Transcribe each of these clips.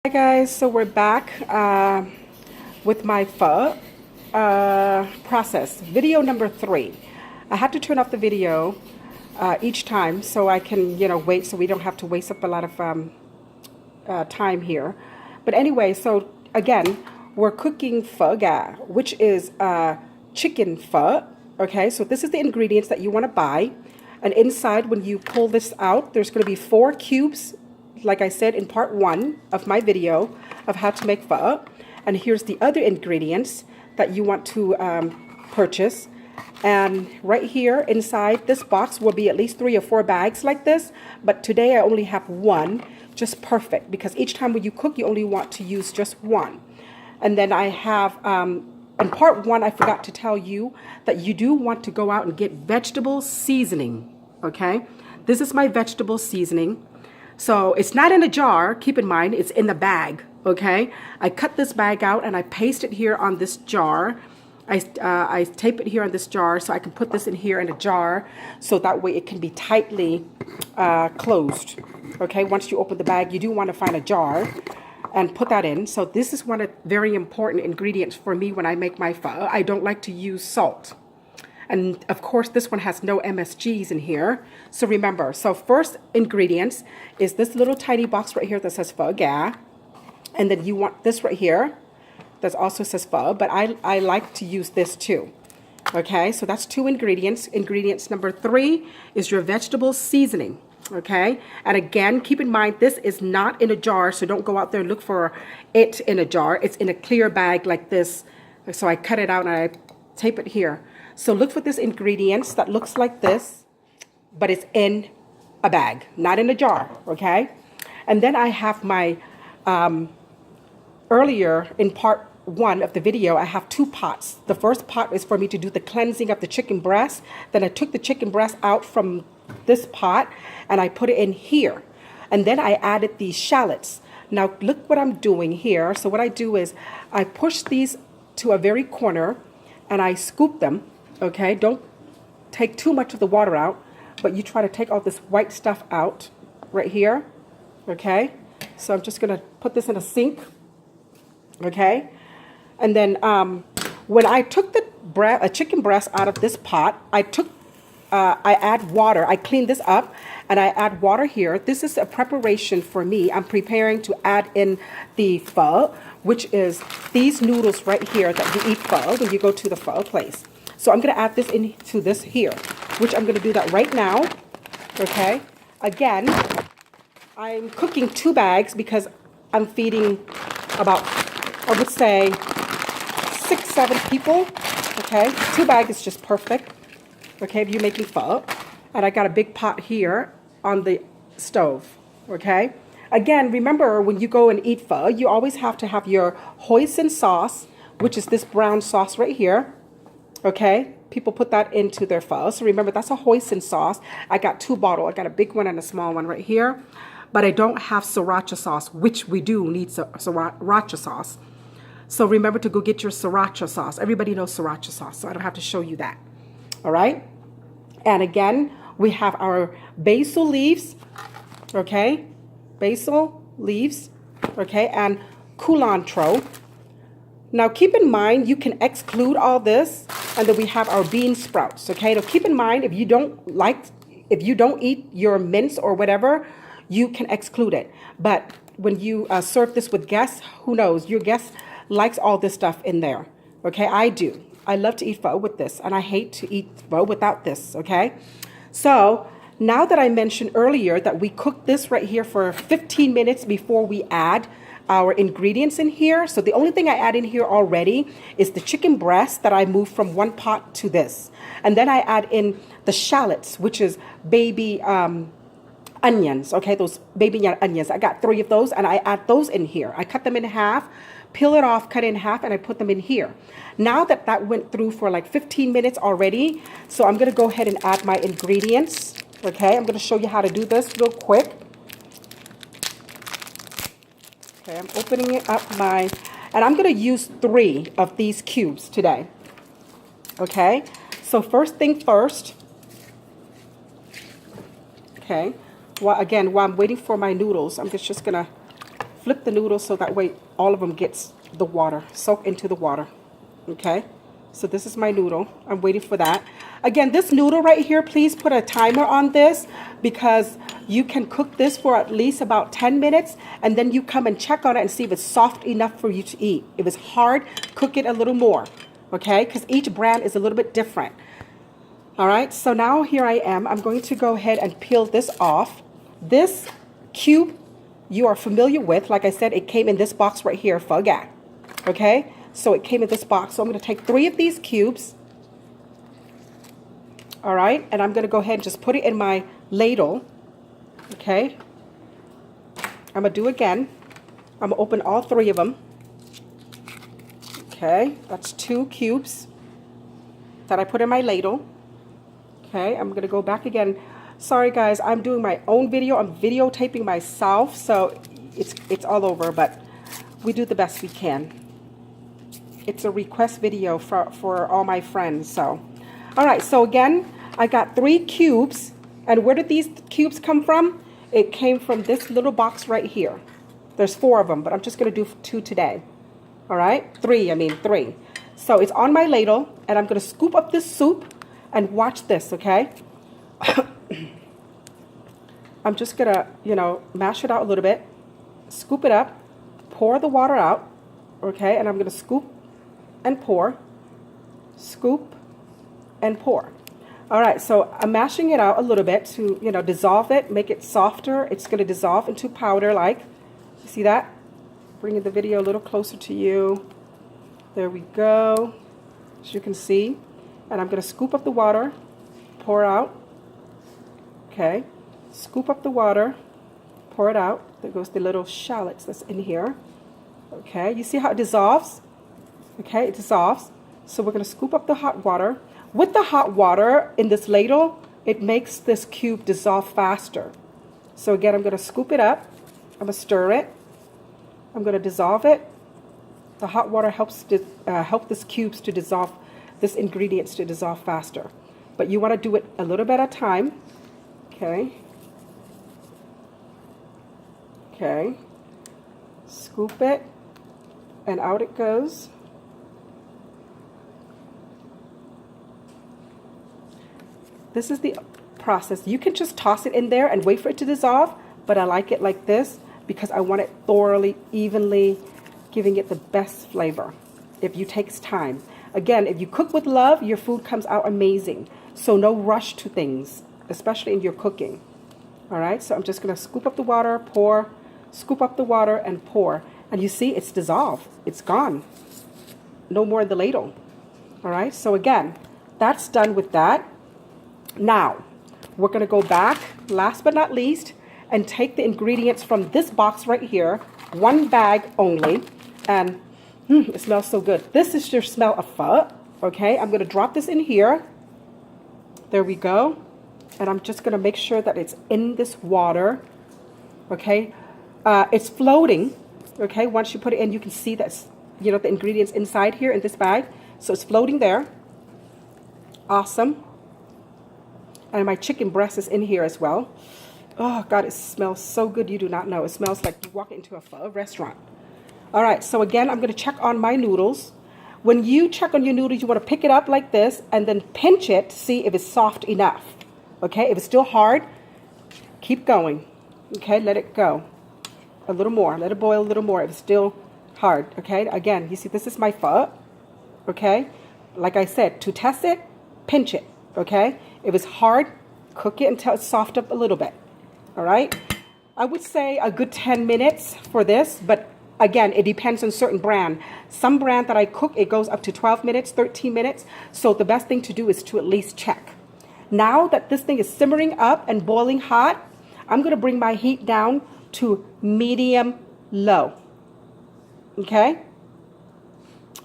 Hi guys, so we're back with my pho process, video number 3. I had to turn off the video each time so I can, wait so we don't have to waste up a lot of time here. But anyway, so again, we're cooking pho ga, which is chicken pho. Okay, so this is the ingredients that you want to buy. And inside, when you pull this out, there's going to be 4 cubes, like I said in part 1 of my video of how to make pho. And here's the other ingredients that you want to purchase. And right here inside this box will be at least 3 or 4 bags like this. But today I only have 1, just perfect, because each time when you cook, you only want to use just 1. And then I have, in part 1, I forgot to tell you that you do want to go out and get vegetable seasoning, okay? This is my vegetable seasoning. So it's not in a jar, keep in mind, it's in the bag, okay? I cut this bag out and I paste it here on this jar. I tape it here on this jar so I can put this in here in a jar so that way it can be tightly closed, okay? Once you open the bag, you do want to find a jar and put that in. So this is one of the very important ingredients for me when I make my pho. I don't like to use salt. And of course, this one has no MSGs in here. So remember, so first ingredients is this little tiny box right here that says pho ga. And then you want this right here that also says pho, but I like to use this too. Okay, so that's 2 ingredients. Ingredients number 3 is your vegetable seasoning. Okay, and again, keep in mind, this is not in a jar, so don't go out there and look for it in a jar. It's in a clear bag like this. So I cut it out and I tape it here. So look for this ingredients that looks like this, but it's in a bag, not in a jar, okay? And then I have my, earlier in part 1 of the video, I have 2 pots. The first pot is for me to do the cleansing of the chicken breast. Then I took the chicken breast out from this pot and I put it in here. And then I added these shallots. Now look what I'm doing here. So what I do is I push these to a very corner and I scoop them. Okay, don't take too much of the water out, but you try to take all this white stuff out right here. Okay, so I'm just gonna put this in a sink. Okay, and then when I took the chicken breast out of this pot, I add water. I clean this up and I add water here. This is a preparation for me. I'm preparing to add in the pho, which is these noodles right here that you eat pho when you go to the pho place. So I'm going to add this into this here, which I'm going to do that right now, okay? Again, I'm cooking 2 bags because I'm feeding about, I would say, 6, 7 people, okay? 2 bags is just perfect, okay, if you're making pho. And I got a big pot here on the stove, okay? Again, remember, when you go and eat pho, you always have to have your hoisin sauce, which is this brown sauce right here. Okay, people put that into their pho. So remember, that's a hoisin sauce. I got 2 bottles. I got a big one and a small one right here. But I don't have sriracha sauce, which we do need sriracha sauce. So remember to go get your sriracha sauce. Everybody knows sriracha sauce, so I don't have to show you that. All right? And again, we have our basil leaves. Okay? Basil leaves. Okay? And culantro. Now keep in mind, you can exclude all this, and then we have our bean sprouts, okay? Now keep in mind, if you don't eat your mince or whatever, you can exclude it. But when you serve this with guests, who knows, your guest likes all this stuff in there, okay? I do. I love to eat pho with this, and I hate to eat pho without this, okay? So now that I mentioned earlier that we cook this right here for 15 minutes before we add our ingredients in here. So the only thing I add in here already is the chicken breast that I moved from 1 pot to this. And then I add in the shallots, which is baby onions, okay, those baby onions. I got 3 of those and I add those in here. I cut them in half, peel it off, cut it in half, and I put them in here. Now that that went through for like 15 minutes already, so I'm gonna go ahead and add my ingredients, okay? I'm gonna show you how to do this real quick. Okay, I'm opening it up and I'm going to use 3 of these cubes today. Okay, so first thing first. Okay, well, again, while I'm waiting for my noodles, I'm just going to flip the noodles so that way all of them gets the water, soak into the water. Okay, so this is my noodle. I'm waiting for that. Again, this noodle right here, please put a timer on this because you can cook this for at least about 10 minutes and then you come and check on it and see if it's soft enough for you to eat. If it's hard, cook it a little more, okay? Because each brand is a little bit different. All right, so now here I am. I'm going to go ahead and peel this off. This cube you are familiar with, like I said, it came in this box right here, pho ga, okay? So it came in this box. So I'm going to take 3 of these cubes. All right, and I'm going to go ahead and just put it in my ladle. Okay, I'm going to do again. I'm going to open all 3 of them. Okay, that's 2 cubes that I put in my ladle. Okay, I'm going to go back again. Sorry guys, I'm doing my own video. I'm videotaping myself, so it's all over, but we do the best we can. It's a request video for all my friends. So, all right, so again, I got 3 cubes. And where did these cubes come from? It came from this little box right here. There's 4 of them, but I'm just going to do 2 today. All right, 3. So it's on my ladle, and I'm going to scoop up this soup and watch this, okay? I'm just going to, mash it out a little bit, scoop it up, pour the water out, okay? And I'm going to scoop and pour, scoop and pour. All right, so I'm mashing it out a little bit to, dissolve it, make it softer. It's going to dissolve into powder like, you see that? Bringing the video a little closer to you. There we go, as you can see. And I'm going to scoop up the water, pour out. Okay, scoop up the water, pour it out. There goes the little shallots that's in here. Okay, you see how it dissolves? Okay, it dissolves. So we're going to scoop up the hot water. With the hot water in this ladle, it makes this cube dissolve faster. So again, I'm going to scoop it up. I'm going to stir it. I'm going to dissolve it. The hot water helps to help this cubes to dissolve, this ingredients to dissolve faster. But you want to do it a little bit at a time. Okay. Okay. Scoop it, and out it goes. This is the process. You can just toss it in there and wait for it to dissolve, but I like it like this because I want it thoroughly, evenly, giving it the best flavor. If you take time. Again, if you cook with love, your food comes out amazing. So no rush to things, especially in your cooking. All right, so I'm just going to scoop up the water, pour, scoop up the water and pour. And you see it's dissolved. It's gone. No more in the ladle. All right, so again, that's done with that. Now, we're going to go back, last but not least, and take the ingredients from this box right here, 1 bag only, and it smells so good. This is your smell of pho, okay? I'm going to drop this in here. There we go. And I'm just going to make sure that it's in this water, okay? It's floating, okay? Once you put it in, you can see that's, the ingredients inside here in this bag. So it's floating there. Awesome. And my chicken breast is in here as well. Oh, God, it smells so good you do not know. It smells like you walk into a pho restaurant. All right, so again, I'm going to check on my noodles. When you check on your noodles, you want to pick it up like this and then pinch it to see if it's soft enough. Okay, if it's still hard, keep going. Okay, let it go. A little more. Let it boil a little more if it's still hard. Okay, again, you see this is my pho. Okay, like I said, to test it, pinch it. Okay, if it's hard, cook it until it's soft up a little bit. All right, I would say a good 10 minutes for this, but again, it depends on certain brand. Some brand that I cook, it goes up to 12 minutes, 13 minutes. So the best thing to do is to at least check. Now that this thing is simmering up and boiling hot, I'm going to bring my heat down to medium low. Okay?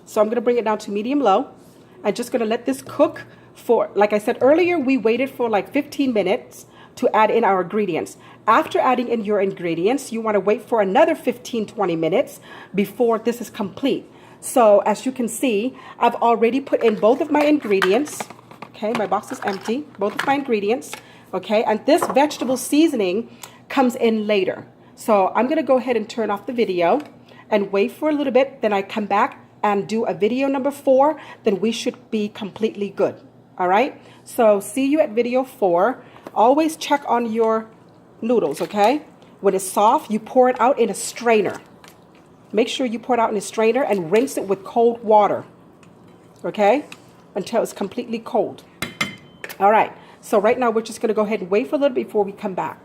So I'm going to bring it down to medium low. I'm just going to let this cook for, like I said earlier, we waited for like 15 minutes to add in our ingredients. After adding in your ingredients, you want to wait for another 15-20 minutes before this is complete. So as you can see, I've already put in both of my ingredients. Okay, my box is empty, both of my ingredients. Okay, and this vegetable seasoning comes in later. So I'm going to go ahead and turn off the video and wait for a little bit. Then I come back and do a video number 4. Then we should be completely good. All right. So see you at video 4. Always check on your noodles, okay? When it's soft, you pour it out in a strainer. Make sure you pour it out in a strainer and rinse it with cold water, okay? Until it's completely cold. All right. So right now we're just going to go ahead and wait for a little bit before we come back.